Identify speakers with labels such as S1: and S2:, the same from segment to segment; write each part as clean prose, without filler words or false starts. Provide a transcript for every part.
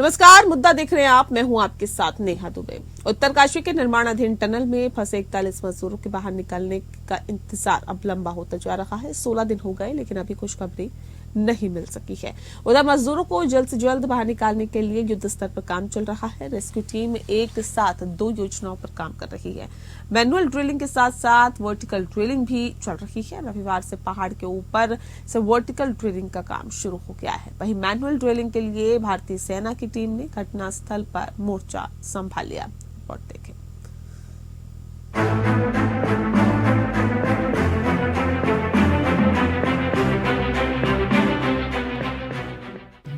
S1: नमस्कार, मुद्दा देख रहे हैं आप। मैं हूं आपके साथ नेहा दुबे। उत्तरकाशी के निर्माणाधीन टनल में फंसे 41 मजदूरों के बाहर निकलने का इंतजार अब लंबा होता जा रहा है। 16 दिन हो गए लेकिन अभी खुशखबरी नहीं मिल सकी है। उधर मजदूरों को जल्द से जल्द बाहर निकालने के लिए युद्ध स्तर पर काम चल रहा है। रेस्क्यू टीम एक साथ 2 योजनाओं पर काम कर रही है। मैनुअल ड्रिलिंग के साथ साथ वर्टिकल ड्रिलिंग भी चल रही है। रविवार से पहाड़ के ऊपर से वर्टिकल ड्रिलिंग का काम शुरू हो गया है। वहीं मैनुअल ड्रिलिंग के लिए भारतीय सेना की टीम ने घटनास्थल पर मोर्चा संभाल लिया। रिपोर्ट देखें।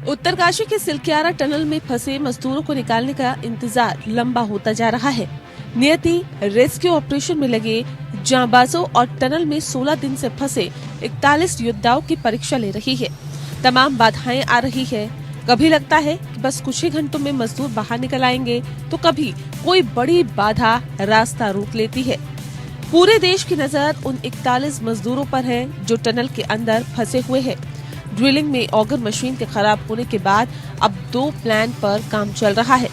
S1: उत्तरकाशी के सिलक्यारा टनल में फंसे मजदूरों को निकालने का इंतजार लंबा होता जा रहा है। नियति रेस्क्यू ऑपरेशन में लगे जांबाजों और टनल में 16 दिन से फंसे 41 योद्धाओं की परीक्षा ले रही है। तमाम बाधाएं आ रही है। कभी लगता है कि बस कुछ ही घंटों में मजदूर बाहर निकल आएंगे, तो कभी कोई बड़ी बाधा रास्ता रोक लेती है। पूरे देश की नजर उन 41 मजदूरों पर है जो टनल के अंदर फंसे हुए हैं। ड्रिलिंग में ऑगर मशीन के खराब होने के बाद अब 2 प्लान पर काम चल रहा है।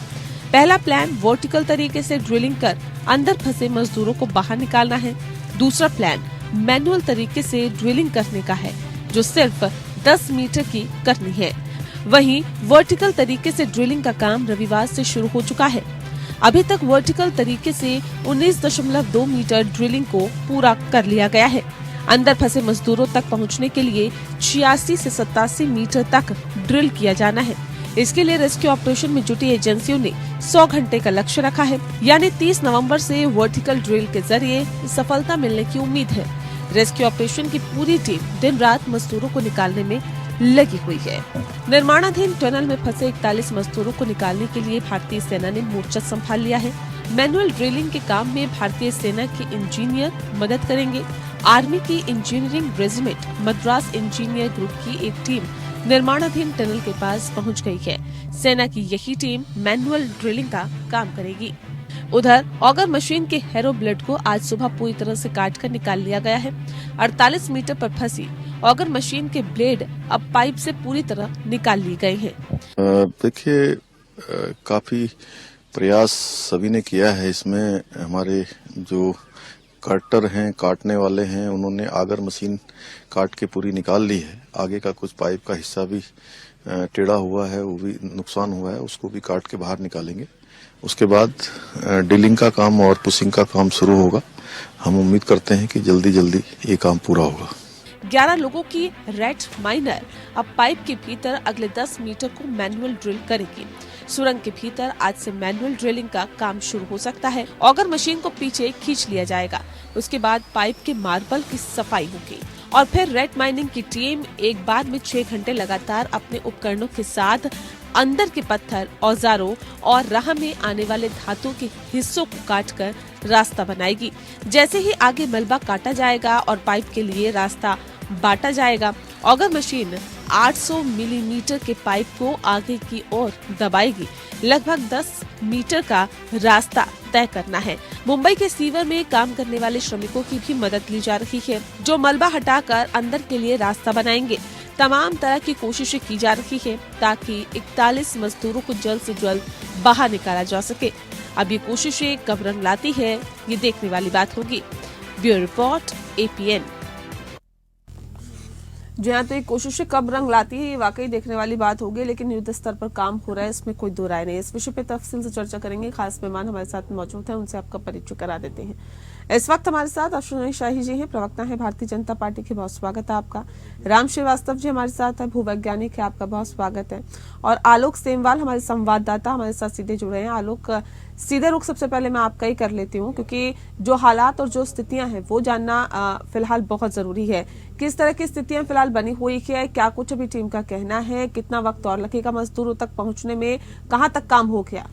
S1: पहला प्लान वर्टिकल तरीके से ड्रिलिंग कर अंदर फंसे मजदूरों को बाहर निकालना है। दूसरा प्लान मैनुअल तरीके से ड्रिलिंग करने का है, जो सिर्फ 10 मीटर की करनी है। वहीं वर्टिकल तरीके से ड्रिलिंग का काम रविवार से शुरू हो चुका है। अभी तक वर्टिकल तरीके से 19.2 मीटर ड्रिलिंग को पूरा कर लिया गया है। अंदर फंसे मजदूरों तक पहुंचने के लिए 86 से 87 मीटर तक ड्रिल किया जाना है। इसके लिए रेस्क्यू ऑपरेशन में जुटी एजेंसियों ने 100 घंटे का लक्ष्य रखा है, यानी 30 नवंबर से वर्टिकल ड्रिल के जरिए सफलता मिलने की उम्मीद है। रेस्क्यू ऑपरेशन की पूरी टीम दिन रात मजदूरों को निकालने में लगी हुई है। निर्माणाधीन टनल में फंसे 41 मजदूरों को निकालने के लिए भारतीय सेना ने मोर्चा संभाल लिया है। मैनुअल ड्रिलिंग के काम में भारतीय सेना के इंजीनियर मदद करेंगे। आर्मी की engineering regiment Madras engineer group की एक टीम निर्माणाधीन टनल के पास पहुंच गई है। सेना की यही टीम मैनुअल ड्रिलिंग का काम करेगी। उधर ऑगर मशीन के हैरो ब्लेड को आज सुबह पूरी तरह से काटकर निकाल लिया गया है। 48 मीटर पर फंसी ऑगर मशीन के ब्लेड अब पाइप से पूरी तरह निकाल लिए गए हैं।
S2: देखिए, काफी प्रयास सभी ने किया है। इसमें हमारे जो काटर हैं, काटने वाले हैं, उन्होंने आगर मशीन काट के पूरी निकाल ली है। आगे का कुछ पाइप का हिस्सा भी टेढ़ा हुआ है, वो भी नुकसान हुआ है, उसको भी काट के बाहर निकालेंगे। उसके बाद ड्रिलिंग का काम और पुशिंग का काम शुरू होगा। हम उम्मीद करते हैं कि जल्दी जल्दी ये काम पूरा होगा।
S1: 11 लोगों की रेड माइनर अब पाइप के भीतर अगले 10 मीटर को मैनुअल ड्रिल करेगी। सुरंग के भीतर आज से मैनुअल ड्रिलिंग का काम शुरू हो सकता है। ऑगर मशीन को पीछे खींच लिया जाएगा। उसके बाद पाइप के मार्बल की सफाई होगी और फिर रेड माइनिंग की टीम एक बार में 6 घंटे लगातार अपने उपकरणों के साथ अंदर के पत्थर, औजारों और राह में आने वाले धातु के हिस्सों को काटकर रास्ता बनाएगी। जैसे ही आगे मलबा काटा जाएगा और पाइप के लिए रास्ता बांटा जाएगा, ऑगर मशीन 800 मिलीमीटर के पाइप को आगे की ओर दबाएगी। लगभग 10 मीटर का रास्ता तय करना है। मुंबई के सीवर में काम करने वाले श्रमिकों की भी मदद ली जा रही है, जो मलबा हटाकर अंदर के लिए रास्ता बनाएंगे। तमाम तरह की कोशिशें की जा रही है ताकि 41 मजदूरों को जल्द से जल्द बाहर निकाला जा सके। अब ये कोशिशें कब रंग लाती है, ये देखने वाली बात होगी। Bureau report, APN। जी हाँ, तो ये कोशिशें कब रंग लाती है, ये वाकई देखने वाली बात होगी, लेकिन युद्ध स्तर पर काम हो रहा है, इसमें कोई दो राय नहीं। इस विषय पे तफसील से चर्चा करेंगे। खास मेहमान हमारे साथ मौजूद हैं, उनसे आपका परिचय करा देते हैं। इस वक्त हमारे साथ अश्विनी शाही जी हैं, प्रवक्ता हैं भारतीय जनता पार्टी के। बहुत स्वागत है आपका। राम श्रीवास्तव जी हमारे साथ है, भूवैज्ञानिक है, आपका बहुत स्वागत है। और आलोक सेमवाल हमारे संवाददाता हमारे साथ सीधे जुड़े हैं। आलोक, सीधे रुख सबसे पहले मैं आपका ही कर लेती हूँ, क्योंकि जो हालात और जो स्थितियां हैं वो जानना फिलहाल बहुत जरूरी है। किस तरह की स्थितियां फिलहाल बनी हुई है, क्या कुछ अभी टीम का कहना है, कितना वक्त और लगेगा मजदूरों तक पहुंचने में, कहां तक काम हो गया?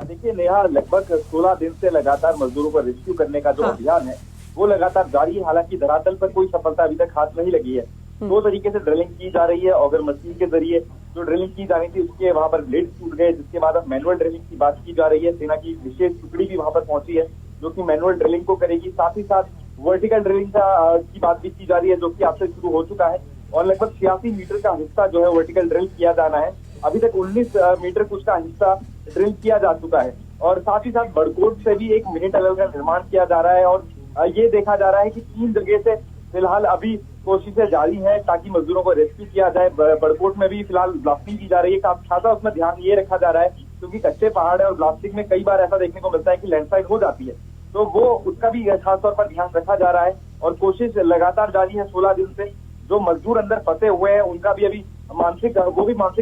S3: देखिए नेहा, लगभग 16 दिन से लगातार मजदूरों को रेस्क्यू करने का जो अभियान है वो लगातार जारी है। हालांकि धरातल पर कोई सफलता अभी तक हाथ नहीं लगी है। 2 तरीके से ड्रिलिंग की जा रही है। ऑगर मशीन के जरिए जो ड्रिलिंग की जानी थी उसके वहां पर ब्लेड टूट गए, जिसके बाद अब मैनुअल ड्रिलिंग की बात की जा रही है। सेना की विशेष टुकड़ी भी वहां पर पहुंची है जो कि मैनुअल ड्रिलिंग को करेगी। साथ ही साथ वर्टिकल ड्रिलिंग की बात भी की जा रही है, जो कि आज से शुरू हो चुका है। और लगभग 86 मीटर का हिस्सा जो है वर्टिकल ड्रिल किया जाना है। अभी तक 19 मीटर कुछ का हिस्सा ड्रिल किया जा चुका है। और साथ ही साथ बड़कोट से भी एक मिनी टनल का निर्माण किया जा रहा है। और ये देखा जा रहा है कि 3 जगह से फिलहाल अभी कोशिशें जारी हैं ताकि मजदूरों को रेस्क्यू किया जाए। बड़कोट में भी फिलहाल ब्लास्टिंग की जा रही है। काफी खासा उसमें ध्यान ये रखा जा रहा है क्योंकि कच्चे पहाड़ है और ब्लास्टिंग में कई बार ऐसा देखने को मिलता है कि लैंडस्लाइड हो जाती है, तो वो उसका भी खासतौर पर ध्यान रखा जा रहा है। और कोशिश लगातार जारी है 16 दिन से। जो मजदूर अंदर फंसे हुए हैं उनका भी अभी मानसिक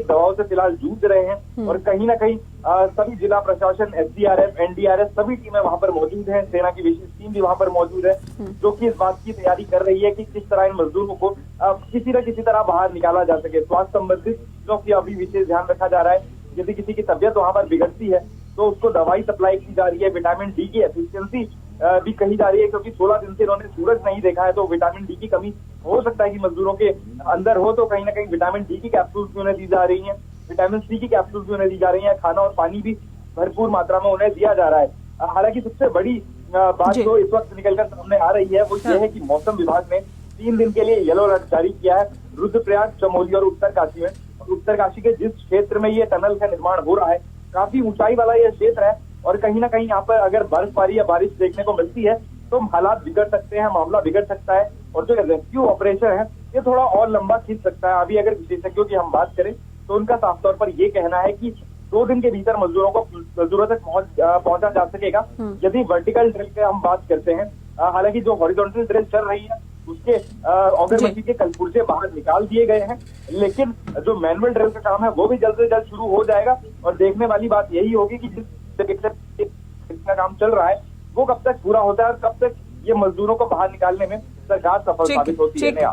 S3: दबाव से फिलहाल जूझ रहे हैं। और कहीं ना कहीं सभी जिला प्रशासन, SDRF, NDRF सभी टीमें वहां पर मौजूद हैं। सेना की विशेष टीम भी वहां पर मौजूद है जो कि इस बात की तैयारी कर रही है कि किस तरह इन मजदूरों को किसी न किसी तरह बाहर निकाला जा सके। स्वास्थ्य संबंधित चीजों की अभी विशेष ध्यान रखा जा रहा है। यदि किसी की तबियत वहां पर बिगड़ती है तो उसको दवाई सप्लाई की जा रही है। विटामिन डी की एफिशिएंसी भी कही जा रही है क्योंकि 16 दिन से इन्होंने सूरज नहीं देखा है, तो विटामिन डी की कमी हो सकता है कि मजदूरों के अंदर हो, तो कहीं ना कहीं विटामिन डी की कैप्सूल्स भी उन्हें दी जा रही हैं, विटामिन सी की कैप्सूल्स भी उन्हें दी जा रही हैं। खाना और पानी भी भरपूर मात्रा में उन्हें दिया जा रहा है। हालांकि सबसे बड़ी बात जो इस वक्त निकलकर सामने आ रही है वो ये है कि मौसम विभाग ने 3 दिन के लिए येलो अलर्ट जारी किया है रुद्रप्रयाग, चमोली और उत्तरकाशी में। उत्तरकाशी के जिस क्षेत्र में ये टनल का निर्माण हो रहा है काफी ऊंचाई वाला ये क्षेत्र है और कहीं ना कहीं यहाँ पर अगर बर्फबारी या बारिश देखने को मिलती है तो हालात बिगड़ सकते हैं, मामला बिगड़ सकता है और जो रेस्क्यू ऑपरेशन है ये थोड़ा और लंबा खींच सकता है। अभी अगर विशेषज्ञों की हम बात करें तो उनका साफ तौर पर ये कहना है कि 2 दिन के भीतर मजदूरों तक पहुंचा जा सकेगा। यदि वर्टिकल ड्रिल की हम बात करते हैं, हालांकि जो हॉरिजॉन्टल ड्रिल चल रही है उसके ऑगर मशीन के कलपुर्जे बाहर निकाल दिए गए हैं, लेकिन जो मैनुअल ड्रिल का काम है वो भी जल्द से जल्द शुरू हो जाएगा। और देखने वाली बात यही होगी कि जिसका काम चल रहा है वो कब तक पूरा होता है और कब तक ये मजदूरों को बाहर निकालने में सरकार सफल साबित होती है।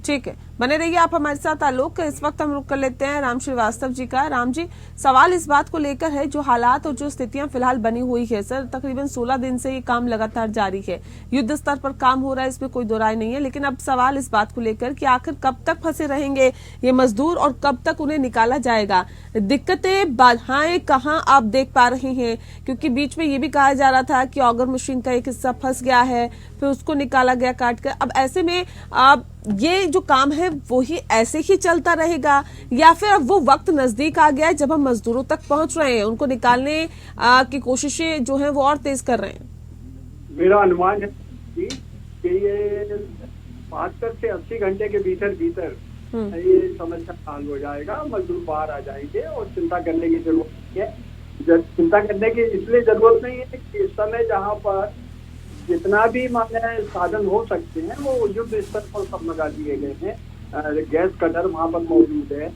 S1: ठीक है, बने रहिए आप हमारे साथ। आलोक, इस वक्त हम रुक कर लेते हैं राम श्रीवास्तव जी का। राम जी, सवाल इस बात को लेकर है जो हालात और जो स्थितियां फिलहाल बनी हुई है सर, तकरीबन 16 दिन से ये काम लगातार जारी है, युद्ध स्तर पर काम हो रहा है, इसमें कोई दो राय नहीं है, लेकिन अब सवाल इस बात को लेकर कि आखिर कब तक फंसे रहेंगे ये मजदूर और कब तक उन्हें निकाला जाएगा। दिक्कतें, बाधाएं कहाँ आप देख पा रहे हैं? क्योंकि बीच में ये भी कहा जा रहा था कि ऑगर मशीन का एक हिस्सा फंस गया है, फिर उसको निकाला गया काट कर। अब ऐसे में ये जो काम है वो ही ऐसे ही चलता रहेगा या फिर अब वो वक्त नजदीक आ गया है जब हम मजदूरों तक पहुंच रहे हैं, उनको निकालने की कोशिशें जो है वो और तेज कर रहे हैं?
S4: मेरा अनुमान है कि ये 72 से 80 घंटे के भीतर ये समस्या हल हो जाएगा, मजदूर बाहर आ जाएंगे और चिंता करने की जरूरत नहीं है। चिंता करने की इसलिए जरूरत नहीं है कि इस समय जहाँ पर जितना भी माने साधन हो सकते हैं वो युद्ध स्तर पर सब लगा दिए गए हैं। गैस कटर वहाँ पर मौजूद है,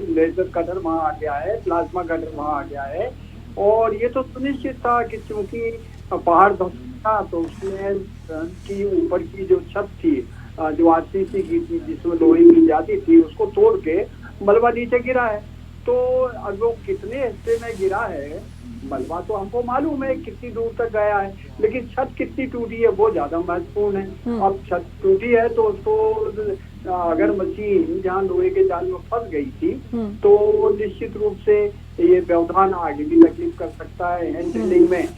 S4: लेजर कटर वहाँ आ गया है, प्लाज्मा कटर वहाँ आ गया है। और ये तो सुनिश्चित था कि चूंकि पहाड़ था तो उसमें की ऊपर की जो छत थी जो RCC की थी जिसमें लोहे की जाती थी उसको तोड़ के मलबा नीचे गिरा है। तो अब वो कितने हिस्से में गिरा है मलबा तो हमको मालूम है कितनी दूर तक गया है, लेकिन छत कितनी टूटी है वो ज्यादा महत्वपूर्ण है। अब छत टूटी है तो उसको अगर मशीन जहाँ लोहे के जाल में फंस गई थी तो निश्चित रूप से ये व्यवधान आगे भी तकलीफ कर सकता है। हैंड ड्रिलिंग में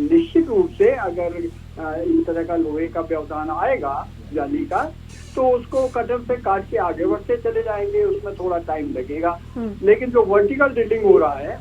S4: निश्चित रूप से अगर इस तरह का लोहे का व्यवधान आएगा जाली का तो उसको कटर से काट के आगे बढ़ते चले जाएंगे, उसमें थोड़ा टाइम लगेगा। लेकिन जो वर्टिकल ड्रिलिंग हो रहा है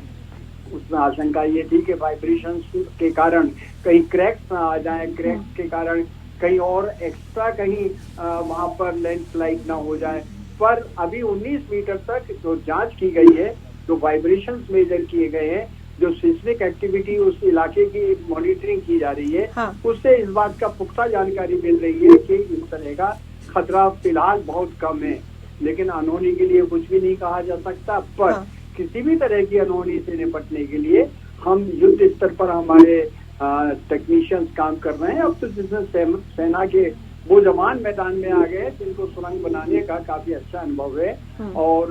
S4: उसमें आशंका ये थी कि वाइब्रेशन के कारण कहीं क्रैक्स ना आ जाए, क्रैक्स के कारण कहीं और एक्स्ट्रा कहीं वहां पर लैंडस्लाइड ना हो जाए। पर अभी 19 मीटर तक जो जांच की गई है, जो वाइब्रेशंस मेजर किए गए हैं, जो सिस्मिक एक्टिविटी उस इलाके की मॉनिटरिंग की जा रही है, उससे इस बात का पुख्ता जानकारी मिल रही है कि इस तरह का खतरा फिलहाल बहुत कम है। लेकिन अनहोनी के लिए कुछ भी नहीं कहा जा सकता, पर किसी भी तरह की अनहोनी से निपटने के लिए हम युद्ध स्तर पर हमारे टेक्नीशियंस काम कर रहे हैं। अब तो जिसमें सेना के वो जवान मैदान में आ गए जिनको सुरंग बनाने का काफी अच्छा अनुभव है। और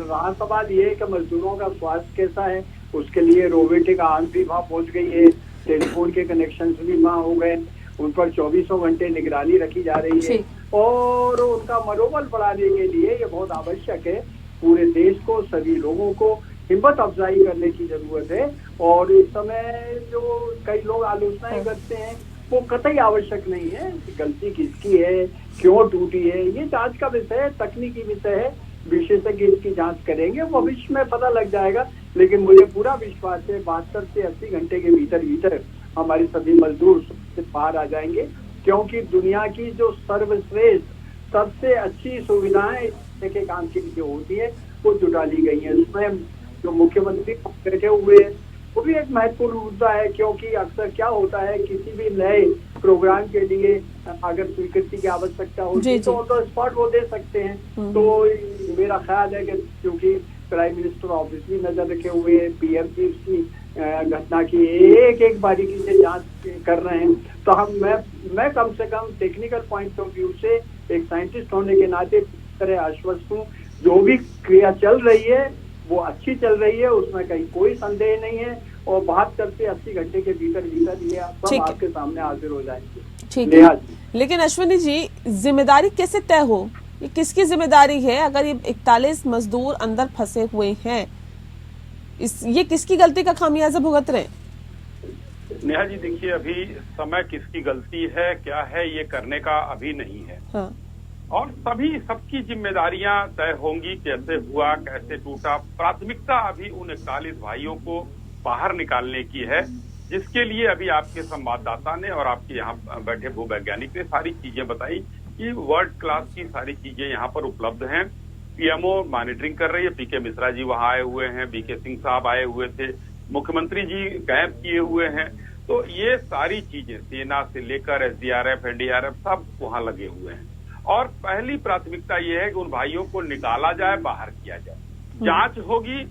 S4: रहा सवाल ये है कि मजदूरों का स्वास्थ्य कैसा है, उसके लिए रोबोटिक आर्म भी वहाँ पहुंच गई है, टेलीफोन के कनेक्शन भी वहाँ हो गए, उन पर 24 घंटे निगरानी रखी जा रही है और उनका मनोबल बढ़ाने के लिए ये बहुत आवश्यक है। पूरे देश को, सभी लोगों को हिम्मत अफजाई करने की जरूरत है। और इस समय जो कई लोग आलोचनाएं करते हैं वो कतई आवश्यक नहीं है। गलती किसकी है, क्यों टूटी है, ये जांच का विषय है, तकनीकी विषय है। विशेषज्ञ इसकी जांच करेंगे, भविष्य में पता लग जाएगा। लेकिन मुझे पूरा विश्वास है 72 से 80 घंटे के भीतर हमारी सभी मजदूर से बाहर आ जाएंगे, क्योंकि दुनिया की जो सर्वश्रेष्ठ सबसे अच्छी सुविधाएं के काम के लिए होती है वो जुटा ली गई है। इसमें जो मुख्यमंत्री बैठे हुए हैं वो भी एक महत्वपूर्ण मुद्दा है, क्योंकि अक्सर क्या होता है किसी भी नए प्रोग्राम के लिए अगर स्वीकृति की आवश्यकता होती है तो स्पॉट वो दे सकते हैं। तो मेरा ख्याल है कि क्योंकि प्राइम मिनिस्टर ऑफिस भी नजर रखे हुए हैं, पीएम जी उसकी घटना की एक बारीकी से जांच कर रहे हैं, तो मैं कम से कम टेक्निकल पॉइंट ऑफ व्यू से एक साइंटिस्ट होने के नाते तरह आश्वस्त हूँ। जो भी क्रिया चल रही है वो अच्छी चल रही है, उसमें कहीं कोई संदेह नहीं है, और 72 से 80 घंटे के भीतर ये सब आपके सामने हाजिर हो जाएंगे।
S1: ठीक है, लेकिन अश्विनी जी जिम्मेदारी कैसे तय हो, ये किसकी जिम्मेदारी है अगर ये 41 मजदूर अंदर फंसे हुए हैं, ये किसकी गलती का खामियाजा भुगत रहे?
S5: नेहा जी देखिए, अभी समय किसकी गलती है क्या है ये करने का अभी नहीं है।
S1: हाँ।
S5: और सबकी जिम्मेदारियां तय होंगी, कैसे हुआ कैसे टूटा। प्राथमिकता अभी उन 41 भाइयों को बाहर निकालने की है, जिसके लिए अभी आपके संवाददाता ने और आपके यहाँ बैठे भूवैज्ञानिक ने सारी चीजें बताई कि वर्ल्ड क्लास की सारी चीजें यहाँ पर उपलब्ध हैं। पीएमओ मॉनिटरिंग कर रही है, पीके मिश्रा जी वहां आए हुए हैं, बीके सिंह साहब आए हुए थे, मुख्यमंत्री जी कैंप किए हुए हैं। तो ये सारी चीजें सेना से लेकर एसडीआरएफ एनडीआरएफ सब वहां लगे हुए हैं, और पहली प्राथमिकता ये है कि उन भाइयों को निकाला जाए, बाहर किया जाए, जांच होगी,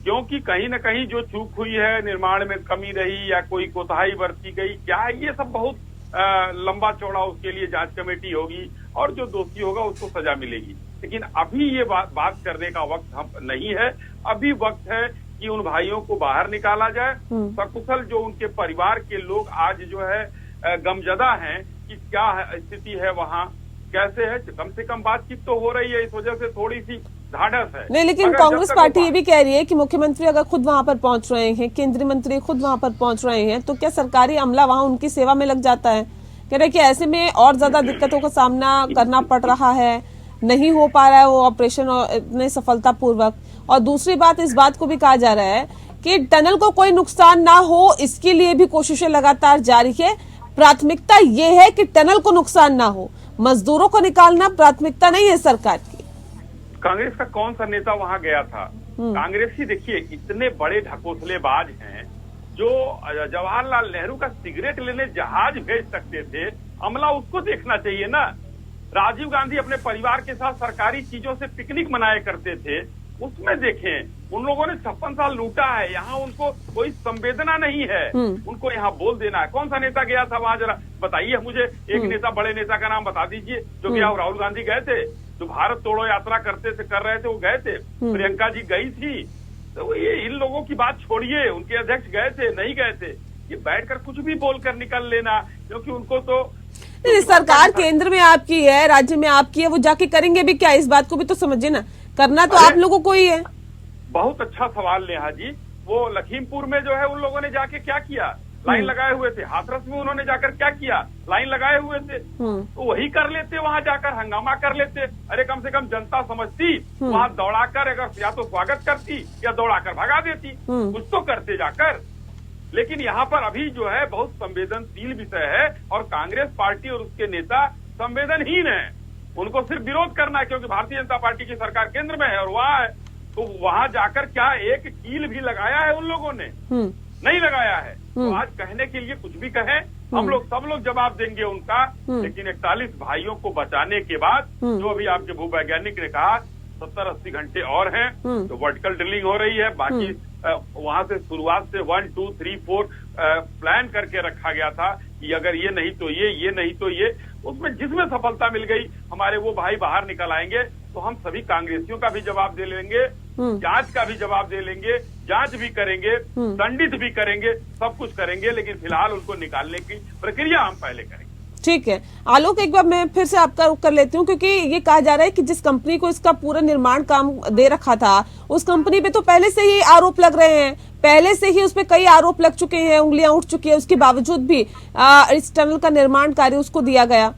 S5: क्योंकि कहीं न कहीं जो चूक हुई है, निर्माण में कमी रही या कोई कोताही बरती गई, क्या है ये सब बहुत लंबा चौड़ा, उसके लिए जांच कमेटी होगी और जो दोषी होगा उसको सजा मिलेगी। लेकिन अभी ये बात करने का वक्त हम नहीं है। अभी वक्त है कि उन भाइयों को बाहर निकाला जाए, सकुशल जो उनके परिवार के लोग आज जो है गमजदा हैं कि क्या स्थिति है वहाँ, कैसे है, कम से कम बातचीत तो हो रही है, इस वजह से थोड़ी सी ढाढ़स है।
S1: नहीं, लेकिन कांग्रेस पार्टी ये भी कह रही है कि मुख्यमंत्री अगर खुद वहां पर पहुंच रहे हैं, केंद्रीय मंत्री खुद वहां पर पहुंच रहे हैं, तो क्या सरकारी अमला वहां उनकी सेवा में लग जाता है? कह रहे कि ऐसे में और ज्यादा दिक्कतों का सामना करना पड़ रहा है, नहीं हो पा रहा है वो ऑपरेशन इतने सफलतापूर्वक। और दूसरी बात, इस बात को भी कहा जा रहा है कि टनल को कोई नुकसान ना हो, इसके लिए भी कोशिशें लगातार जारी है। प्राथमिकता ये है कि टनल को नुकसान ना हो, मजदूरों को निकालना प्राथमिकता नहीं है सरकार की।
S5: कांग्रेस का कौन सा नेता वहां गया था? कांग्रेसी देखिए इतने बड़े ढकोसलेबाज हैं, जो जवाहरलाल नेहरू का सिगरेट लेने जहाज भेज सकते थे, अमला उसको देखना चाहिए ना। राजीव गांधी अपने परिवार के साथ सरकारी चीजों से पिकनिक मनाया करते थे, उसमें देखें उन लोगों ने 56 साल लूटा है, यहाँ उनको कोई संवेदना नहीं है, उनको यहाँ बोल देना है। कौन सा नेता गया था वहां, जरा बताइए मुझे, एक नेता, बड़े नेता का नाम बता दीजिए जो गया। राहुल गांधी गए थे, जो भारत तोड़ो यात्रा कर रहे थे वो गए थे, प्रियंका जी गई थी। तो ये इन लोगों की बात छोड़िए, उनके अध्यक्ष गए थे नहीं गए थे, ये बैठकर कुछ भी बोलकर निकल लेना, क्योंकि उनको तो
S1: सरकार केंद्र में आपकी है, राज्य में आपकी है, वो जाके करेंगे भी क्या, इस बात को भी तो समझिए ना, करना तो आप लोगों को ही है।
S5: बहुत अच्छा सवाल नेहा जी। वो लखीमपुर में जो है उन लोगों ने जाके क्या किया, लाइन लगाए हुए थे। हाथरस में उन्होंने जाकर क्या किया, लाइन लगाए हुए थे। तो वही कर लेते, वहां जाकर हंगामा कर लेते। अरे कम से कम जनता समझती, वहां दौड़ाकर अगर या तो स्वागत करती या दौड़ाकर भगा देती, कुछ तो करते जाकर। लेकिन यहाँ पर अभी जो है बहुत संवेदनशील विषय है, और कांग्रेस पार्टी और उसके नेता संवेदनहीन है। उनको सिर्फ विरोध करना है, क्योंकि भारतीय जनता पार्टी की सरकार केंद्र में है और वहाँ है। तो वहां जाकर क्या एक कील भी लगाया है उन लोगों ने? नहीं लगाया है। तो आज कहने के लिए कुछ भी कहें, हम लोग सब लोग जवाब देंगे उनका। लेकिन 41 भाइयों को बचाने के बाद जो अभी आपके भूवैज्ञानिक ने कहा 70-80 घंटे और हैं, तो वर्टिकल ड्रिलिंग हो रही है। बाकी वहां से शुरुआत से 1, 2, 3, 4 प्लान करके रखा गया था कि अगर ये नहीं तो ये नहीं तो ये। उसमें जिसमें सफलता मिल गई, हमारे वो भाई बाहर निकल आएंगे, तो हम सभी कांग्रेसियों का भी जवाब दे लेंगे, जांच का भी जवाब दे लेंगे, जांच भी करेंगे, दंडित भी करेंगे, सब कुछ करेंगे। लेकिन फिलहाल उनको निकालने की प्रक्रिया हम पहले करेंगे।
S1: ठीक है आलोक, एक बार मैं फिर से आपका रुख कर लेती हूँ, क्योंकि ये कहा जा रहा है कि जिस कंपनी को इसका पूरा निर्माण काम दे रखा था, उस कंपनी पे तो पहले से ही आरोप लग रहे हैं, पहले से ही उस पे कई आरोप लग चुके हैं, उंगलियां उठ चुकी है, उसके बावजूद भी इस टनल का निर्माण कार्य उसको दिया गया।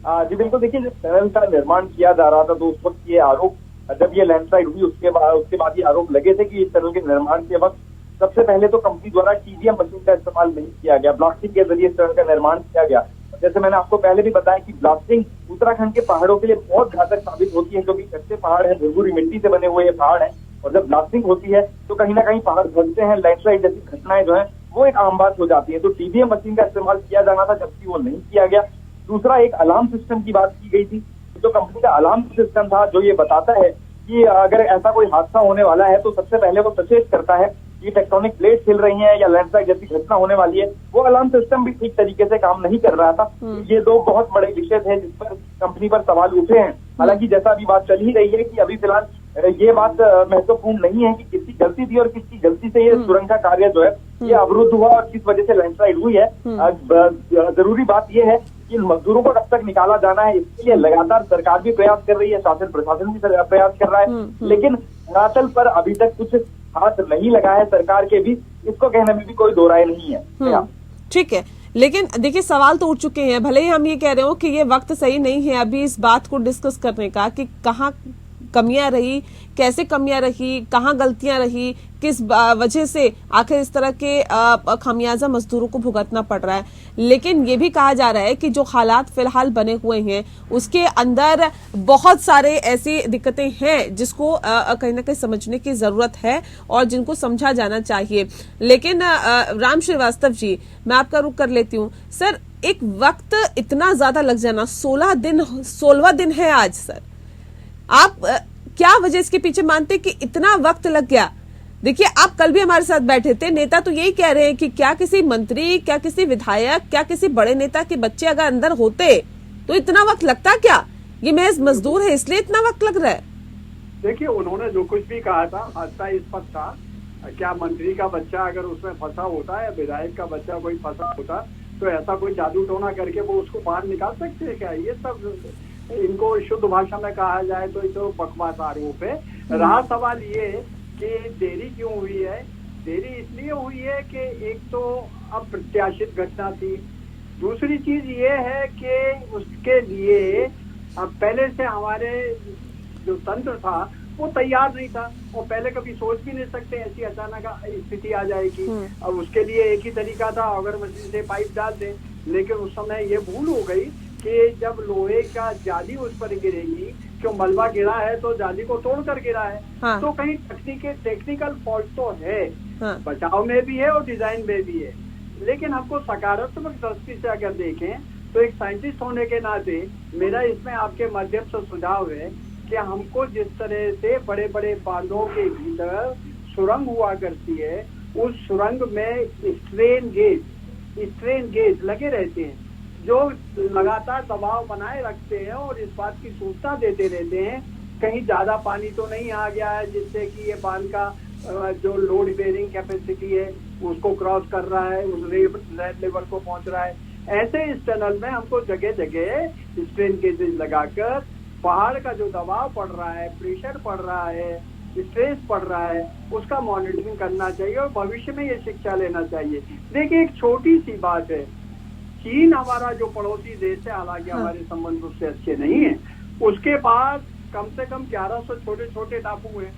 S3: जी बिल्कुल, देखिए जब टनल का निर्माण किया जा रहा था तो उस वक्त ये आरोप, जब ये लैंडस्लाइड हुई उसके बाद ये आरोप लगे थे कि इस टनल के निर्माण के वक्त सबसे पहले तो कंपनी द्वारा टीबीएम मशीन का इस्तेमाल नहीं किया गया, ब्लास्टिंग के जरिए इस टनल का निर्माण किया गया। जैसे मैंने आपको पहले भी बताया कि ब्लास्टिंग उत्तराखंड के पहाड़ों के लिए बहुत घातक साबित होती है, क्योंकि कच्चे पहाड़ है, भुरभुरी मिट्टी से बने हुए ये पहाड़ है, और जब ब्लास्टिंग होती है तो कहीं ना कहीं पहाड़ धंसते हैं, लैंडस्लाइड जैसी घटनाएं जो है वो एक आम बात हो जाती है। तो टीबीएम मशीन का इस्तेमाल किया जाना था, जबकि वो नहीं किया गया। दूसरा, एक अलार्म सिस्टम की बात की गई थी। जो कंपनी का अलार्म सिस्टम था जो ये बताता है कि अगर ऐसा कोई हादसा होने वाला है तो सबसे पहले वो सचेत करता है कि टेक्टोनिक प्लेट हिल रही हैं या लैंडस्लाइड जैसी घटना होने वाली है। वो अलार्म सिस्टम भी ठीक तरीके से काम नहीं कर रहा था। ये दो बहुत बड़े विषय थे जिस पर कंपनी पर सवाल उठे हैं। हालांकि जैसा अभी बात चल ही रही है कि अभी फिलहाल ये बात महत्वपूर्ण नहीं है कि किसकी गलती थी और किसकी गलती से ये सुरंग का कार्य जो है ये अवरुद्ध हुआ और किस वजह से लैंडस्लाइड हुई है। जरूरी बात ये है कि मजदूरों को कब तक निकाला जाना है, इसके लिए लगातार सरकार भी प्रयास कर रही है, शासन प्रशासन भी प्रयास कर रहा है, लेकिन धरातल पर अभी तक कुछ हाथ नहीं लगा है सरकार के भी, इसको कहने में भी कोई दो राय नहीं है।
S6: ठीक है, लेकिन देखिए सवाल तो उठ चुके हैं। भले ही हम ये कह रहे हो कि ये वक्त सही नहीं है अभी इस बात को डिस्कस करने का कि कहाँ कमियां रही, कैसे कमियां रही, कहाँ गलतियां रही, किस वजह से आखिर इस तरह के खामियाजा मजदूरों को भुगतना पड़ रहा है। लेकिन ये भी कहा जा रहा है कि जो हालात फिलहाल बने हुए हैं उसके अंदर बहुत सारे ऐसी दिक्कतें हैं जिसको कहीं ना कहीं समझने की जरूरत है और जिनको समझा जाना चाहिए। लेकिन राम श्रीवास्तव जी, मैं आपका रुख कर लेती हूँ। सर, एक वक्त इतना ज्यादा लग जाना, 16वां दिन है आज सर, आप क्या वजह इसके पीछे मानते कि इतना वक्त लग गया? देखिए, आप कल भी हमारे साथ बैठे थे, नेता तो यही कह रहे हैं कि क्या किसी मंत्री, क्या किसी विधायक, क्या किसी बड़े नेता के बच्चे अगर अंदर होते तो इतना वक्त लगता क्या? ये महज मजदूर है इसलिए इतना वक्त लग रहा है।
S4: देखिए, उन्होंने जो कुछ भी कहा था हादसा इस पर था। क्या मंत्री का बच्चा अगर उसमें फंसा होता या विधायक का बच्चा कोई फंसा होता तो ऐसा कोई जादू टोना करके वो उसको बाहर निकाल सकते हैं क्या? ये सब इनको शुद्ध भाषा में कहा जाए तो इसे बकवास आरोप है। रहा सवाल ये कि देरी क्यों हुई है? देरी इसलिए हुई है कि एक तो अप्रत्याशित घटना थी, दूसरी चीज ये है कि उसके लिए अब पहले से हमारे जो तंत्र था वो तैयार नहीं था, और पहले कभी सोच भी नहीं सकते ऐसी अचानक स्थिति आ जाएगी। अब उसके लिए एक ही तरीका था, अगर मशीन से पाइप डाल दें, लेकिन उस समय ये भूल हो गई कि जब लोहे का जाली उस पर गिरेगी, क्यों मलबा गिरा है तो जाली को तोड़कर गिरा है। हाँ। तो कहीं टेक्निकल फॉल्ट तो है। हाँ। बचाव में भी है और डिजाइन में भी है। लेकिन हमको सकारात्मक दृष्टि से अगर देखें तो एक साइंटिस्ट होने के नाते मेरा इसमें आपके माध्यम से सुझाव है कि हमको जिस तरह से बड़े बड़े बांधों के भीतर सुरंग हुआ करती है, उस सुरंग में स्ट्रेन गेज लगे रहते हैं जो लगातार दबाव बनाए रखते हैं और इस बात की सूचना देते रहते हैं कहीं ज्यादा पानी तो नहीं आ गया है जिससे कि ये बांध का जो लोड बेयरिंग कैपेसिटी है उसको क्रॉस कर रहा है, उस रेड लेवल को पहुंच रहा है। ऐसे इस टनल में हमको जगह जगह स्ट्रेन गेजेस लगाकर पहाड़ का जो दबाव पड़ रहा है, प्रेशर पड़ रहा है, स्ट्रेस पड़ रहा है, उसका मॉनिटरिंग करना चाहिए और भविष्य में ये शिक्षा लेना चाहिए। देखिए, एक छोटी सी बात है, चीन हमारा जो पड़ोसी देश है, हालांकि हमारे संबंध उससे अच्छे नहीं है, उसके पास कम से कम 1100 छोटे छोटे टापू हैं।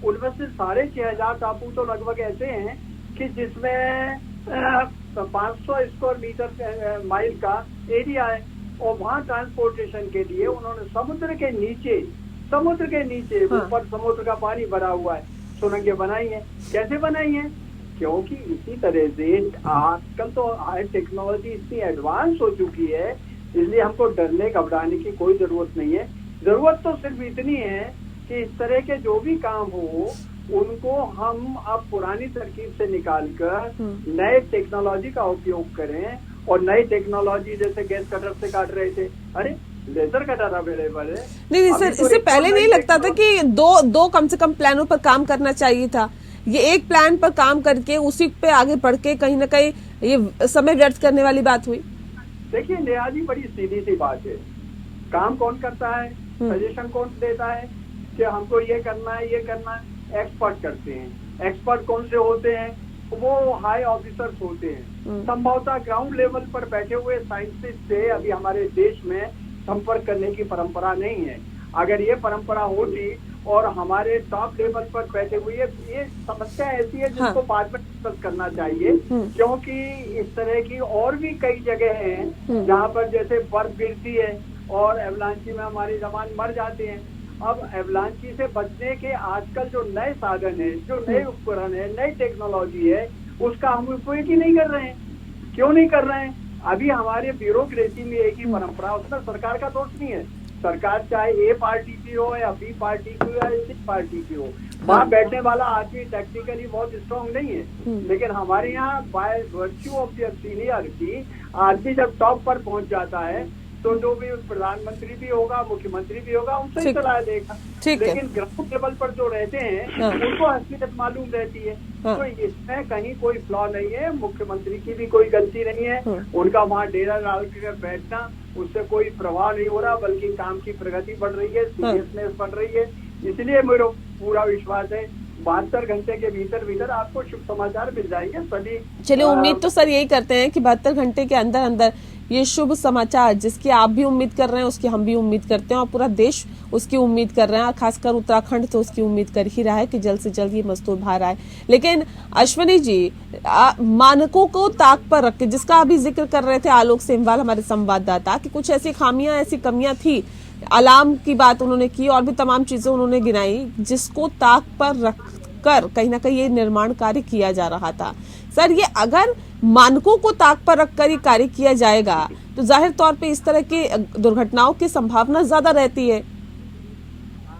S4: उनमें से 6500 टापू तो लगभग ऐसे हैं कि जिसमें 500 स्क्वायर मीटर माइल का एरिया है, और वहाँ ट्रांसपोर्टेशन के लिए उन्होंने समुद्र के नीचे ऊपर समुद्र का पानी भरा हुआ है, सुरंगें बनाई है। कैसे बनाई है? क्योंकि इसी तरह से आजकल तो हाई टेक्नोलॉजी इतनी एडवांस हो चुकी है, इसलिए हमको डरने घबराने की कोई जरूरत नहीं है। जरूरत तो सिर्फ इतनी है कि इस तरह के जो भी काम हो उनको हम अब पुरानी तरकीब से निकालकर नए टेक्नोलॉजी का उपयोग करें। और नई टेक्नोलॉजी जैसे गैस कटर से काट रहे थे, अरे लेजर कटर अवेलेबल है।
S6: नहीं सर, इससे पहले नहीं लगता था कि दो कम से कम प्लानों पर काम करना चाहिए था? ये एक प्लान पर काम करके उसी पे आगे बढ़ के कहीं ना कहीं ये समय व्यर्थ करने वाली बात हुई।
S4: देखिए नेहा जी, बड़ी सीधी सी बात है, काम कौन करता है, सजेशन कौन देता है कि हमको ये करना है, ये करना है? एक्सपर्ट करते हैं। एक्सपर्ट कौन से होते हैं? वो हाई ऑफिसर्स होते हैं। संभवतः ग्राउंड लेवल पर बैठे हुए साइंटिस्ट से अभी हमारे देश में संपर्क करने की परंपरा नहीं है। अगर ये परंपरा होती और हमारे टॉप लेवल पर बैठे हुए, ये समस्या ऐसी है जिसको बाद में डिस्कस करना चाहिए, क्योंकि इस तरह की और भी कई जगह हैं जहाँ पर जैसे बर्फ गिरती है और एवलांची में हमारे जवान मर जाते हैं। अब एवलांची से बचने के आजकल जो नए साधन है, जो नए उपकरण है, नई टेक्नोलॉजी है, उसका हम उपयोग ही नहीं कर रहे हैं। क्यों नहीं कर रहे हैं? अभी हमारे ब्यूरोक्रेसी में एक ही परंपरा, उसमें सरकार का दोष नहीं है। सरकार चाहे ए पार्टी की हो या बी पार्टी की हो या सी पार्टी की हो, वहाँ बैठने वाला आदमी टेक्निकली बहुत स्ट्रॉन्ग नहीं है। लेकिन हमारे यहाँ by virtue of the seniority आदमी जब टॉप पर पहुंच जाता है तो जो भी प्रधानमंत्री भी होगा, मुख्यमंत्री भी होगा, उनसे ही सलाह देगा। लेकिन ग्राउंड लेवल पर जो रहते हैं उनको असलियत मालूम रहती है। तो इसमें कहीं कोई फ्लॉ नहीं है, मुख्यमंत्री की भी कोई गलती नहीं है। उनका वहाँ डेरा डाल कर बैठना, उससे कोई प्रभाव नहीं हो रहा, बल्कि काम की प्रगति बढ़ रही है, सीरियसनेस बढ़ रही है। इसलिए मेरा पूरा विश्वास है 72 घंटे के भीतर भीतर आपको शुभ समाचार मिल जाएंगे सभी।
S6: चलिए, उम्मीद तो सर यही करते हैं कि 72 घंटे के अंदर अंदर ये शुभ समाचार, जिसकी आप भी उम्मीद कर रहे हैं, उसकी हम भी उम्मीद करते हैं और पूरा देश उसकी उम्मीद कर रहे हैं, खासकर उत्तराखंड तो उसकी उम्मीद कर ही रहा है कि जल्द से जल्द ये मजदूर बाहर आए। लेकिन अश्विनी जी, मानकों को ताक पर रख के, जिसका अभी जिक्र कर रहे थे आलोक सेमवाल हमारे संवाददाता, कि कुछ ऐसी खामियां, ऐसी कमियां थी, अलार्म की बात उन्होंने की और भी तमाम चीजें उन्होंने गिनाई, जिसको ताक पर रखकर कहीं ना कहीं ये निर्माण कार्य किया जा रहा था। सर, ये अगर मानकों को ताक पर रखकर ये कार्य किया जाएगा तो जाहिर तौर पे इस तरह की दुर्घटनाओं की संभावना ज्यादा रहती है।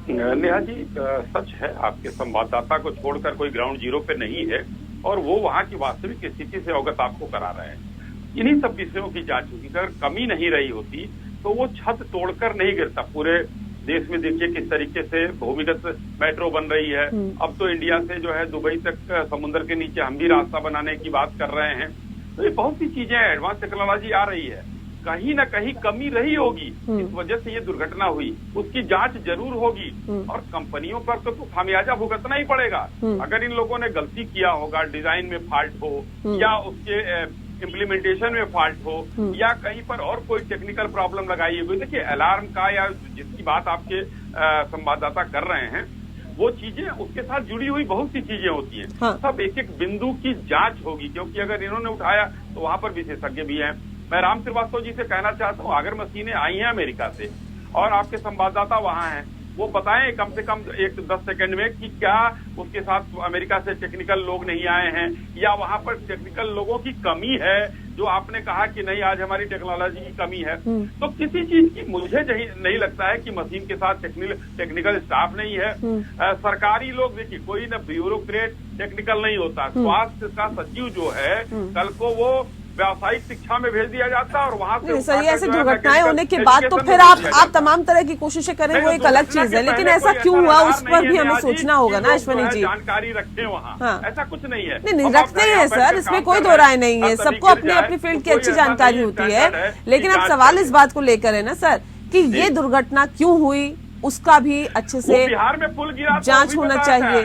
S5: नेहा जी, सच है, आपके संवाददाता को छोड़कर कोई ग्राउंड जीरो पे नहीं है और वो वहाँ की वास्तविक स्थिति से अवगत आपको करा रहे हैं। इन्हीं सब विषयों की जांच होगी। अगर कमी नहीं रही होती तो वो छत तोड़कर नहीं गिरता। पूरे देश में देखिए किस तरीके से भूमिगत मेट्रो बन रही है। अब तो इंडिया से जो है दुबई तक समुद्र के नीचे हम भी रास्ता बनाने की बात कर रहे हैं। तो ये बहुत सी चीजें, एडवांस टेक्नोलॉजी आ रही है। कहीं ना कहीं कमी रही होगी, इस वजह से ये दुर्घटना हुई, उसकी जांच जरूर होगी और कंपनियों पर तो खामियाजा भुगतना ही पड़ेगा। अगर इन लोगों ने गलती किया होगा, डिजाइन में फॉल्ट हो या उसके इम्प्लीमेंटेशन में फॉल्ट हो या कहीं पर और कोई टेक्निकल प्रॉब्लम लगाई है। देखिए, अलार्म का या जिसकी बात आपके संवाददाता कर रहे हैं, वो चीजें उसके साथ जुड़ी हुई बहुत सी चीजें होती हैं। सब एक एक बिंदु की जांच होगी, क्योंकि अगर इन्होंने उठाया तो वहां पर विशेषज्ञ भी हैं। मैं राम श्रीवास्तव जी से कहना चाहता हूँ, अगर मशीनें आई हैं अमेरिका से और आपके संवाददाता वहां हैं, वो बताएं कम से कम 1-10 सेकंड में कि क्या उसके साथ अमेरिका से टेक्निकल लोग नहीं आए हैं या वहां पर टेक्निकल लोगों की कमी है, जो आपने कहा कि नहीं आज हमारी टेक्नोलॉजी की कमी है। तो किसी चीज की मुझे नहीं लगता है कि मशीन के साथ टेक्निकल स्टाफ नहीं है। सरकारी लोग, देखिए, कोई ना ब्यूरोक्रेट टेक्निकल नहीं होता। स्वास्थ्य का सचिव जो है, कल को वो व्यावसायिक शिक्षा में भेज दिया जाता है और वहां से
S6: सर, ऐसे दुर्घटनाएं होने के बाद तो फिर आप तमाम तरह की कोशिशें करें, वो एक अलग चीज है। लेकिन ऐसा क्यों हुआ, उस पर भी हमें सोचना होगा ना अश्विनी जी।
S5: जानकारी रखें वहाँ, ऐसा कुछ नहीं है।
S6: नहीं, रखते हैं सर, इसमें कोई दो राय नहीं है। सबको अपनी अपनी फील्ड की अच्छी जानकारी होती है। लेकिन अब सवाल इस बात को लेकर है ना सर, कि ये दुर्घटना क्यों हुई, उसका भी अच्छे से
S5: बिहार में पुल गिरा,
S6: जांच होना चाहिए।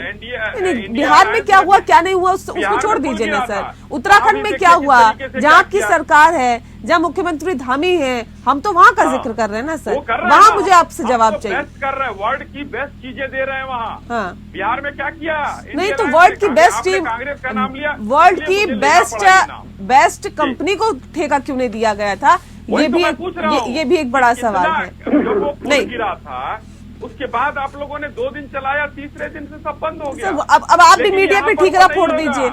S6: नहीं, बिहार में क्या हुआ क्या नहीं हुआ उसको छोड़ दीजिए ना सर। उत्तराखंड में क्या हुआ, जहाँ की सरकार है, जहाँ मुख्यमंत्री धामी है, हम तो वहाँ का जिक्र कर रहे हैं ना सर। वहाँ मुझे आपसे जवाब चाहिए।
S5: कर रहे हैं, वर्ल्ड की बेस्ट चीजें दे रहे हैं वहाँ।
S6: हाँ,
S5: बिहार में क्या किया?
S6: नहीं तो वर्ल्ड की बेस्ट टीम,
S5: कांग्रेस का नाम लिया,
S6: वर्ल्ड की बेस्ट कंपनी को ठेका क्यों नहीं दिया गया था? ये भी एक बड़ा सवाल है।
S5: नहीं गिरा था, उसके बाद आप लोगों ने 2 दिन चलाया, तीसरे दिन से सब बंद हो गया।
S6: अब आप भी मीडिया पे ठीकरा फोड़ दीजिए,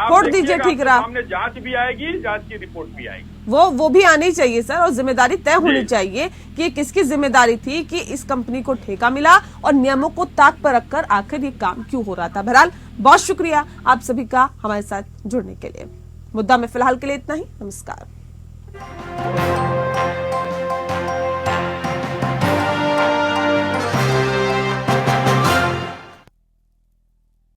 S6: फोड़ दीजिए ठीकरा।
S5: सामने जांच भी आएगी, जांच की रिपोर्ट भी आएगी,
S6: वो भी आनी चाहिए सर, और जिम्मेदारी तय होनी चाहिए कि किसकी जिम्मेदारी थी कि इस कंपनी को ठेका मिला और नियमों को ताक पर रखकर आखिर ये काम क्यों हो रहा था। बहरहाल बहुत शुक्रिया आप सभी का हमारे साथ जुड़ने के लिए। मुद्दा में फिलहाल के लिए इतना ही। नमस्कार।